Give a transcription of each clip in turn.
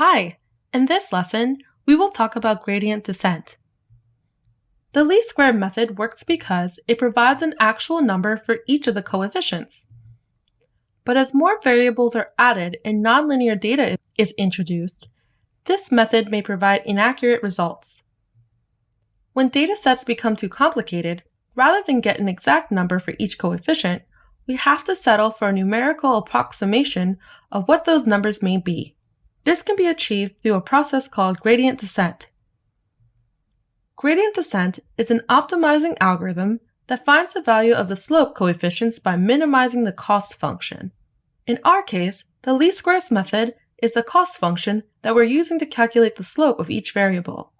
Hi! In this lesson, we will talk about gradient descent. The least square method works because it provides an actual number for each of the coefficients. But as more variables are added and nonlinear data is introduced, this method may provide inaccurate results. When data sets become too complicated, rather than get an exact number for each coefficient, we have to settle for a numerical approximation of what those numbers may be. This can be achieved through a process called gradient descent. Gradient descent is an optimizing algorithm that finds the value of the slope coefficients by minimizing the cost function. In our case, the least squares method is the cost function that we're using to calculate the slope of each variable.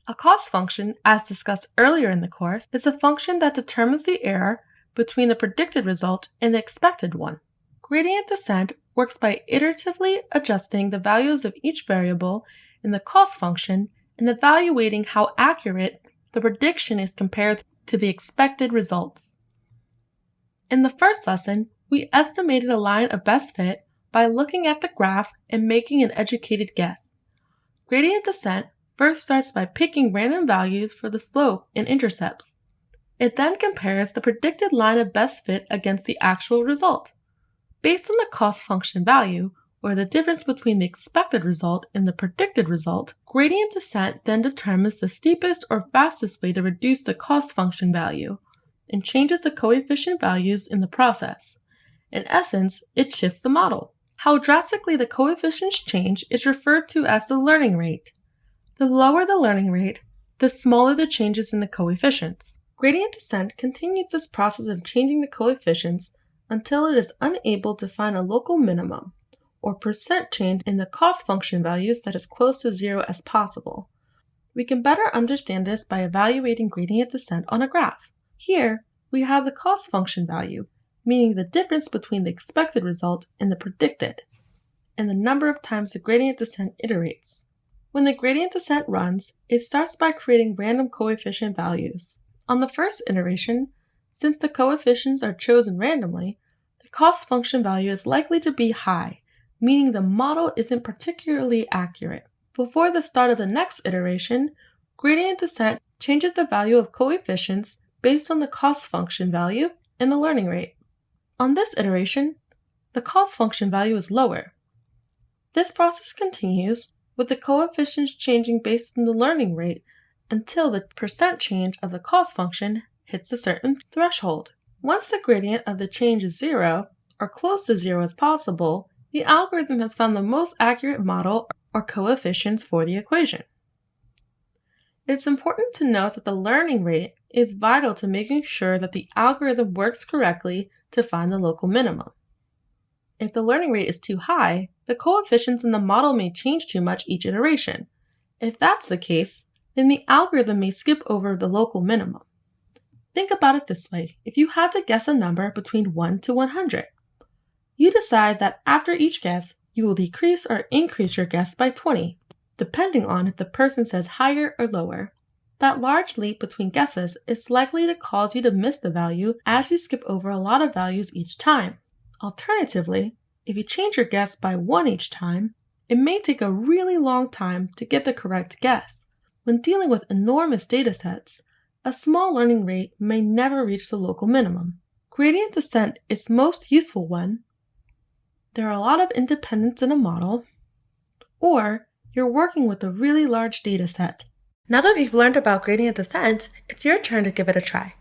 A cost function, as discussed earlier in the course, is a function that determines the error between the predicted result and the expected one. Gradient descent works by iteratively adjusting the values of each variable in the cost function and evaluating how accurate the prediction is compared to the expected results. In the first lesson, we estimated a line of best fit by looking at the graph and making an educated guess. Gradient descent first starts by picking random values for the slope and intercepts. It then compares the predicted line of best fit against the actual result. Based on the cost function value, or the difference between the expected result and the predicted result, gradient descent then determines the steepest or fastest way to reduce the cost function value, and changes the coefficient values in the process. In essence, it shifts the model. How drastically the coefficients change is referred to as the learning rate. The lower the learning rate, the smaller the changes in the coefficients. Gradient descent continues this process of changing the coefficients until it is unable to find a local minimum, or percent change in the cost function values that is close to zero as possible. We can better understand this by evaluating gradient descent on a graph. Here, we have the cost function value, meaning the difference between the expected result and the predicted, and the number of times the gradient descent iterates. When the gradient descent runs, it starts by creating random coefficient values. On the first iteration, since the coefficients are chosen randomly, the cost function value is likely to be high, meaning the model isn't particularly accurate. Before the start of the next iteration, gradient descent changes the value of coefficients based on the cost function value and the learning rate. On this iteration, the cost function value is lower. This process continues with the coefficients changing based on the learning rate until the percent change of the cost function hits a certain threshold. Once the gradient of the change is zero, or close to zero as possible, the algorithm has found the most accurate model or coefficients for the equation. It's important to note that the learning rate is vital to making sure that the algorithm works correctly to find the local minimum. If the learning rate is too high, the coefficients in the model may change too much each iteration. If that's the case, then the algorithm may skip over the local minimum. Think about it this way. If you had to guess a number between 1 to 100, you decide that after each guess, you will decrease or increase your guess by 20, depending on if the person says higher or lower. That large leap between guesses is likely to cause you to miss the value as you skip over a lot of values each time. Alternatively, if you change your guess by 1 each time, it may take a really long time to get the correct guess. When dealing with enormous datasets, a small learning rate may never reach the local minimum. Gradient descent is most useful when there are a lot of independents in a model, or you're working with a really large dataset. Now that we've learned about gradient descent, it's your turn to give it a try.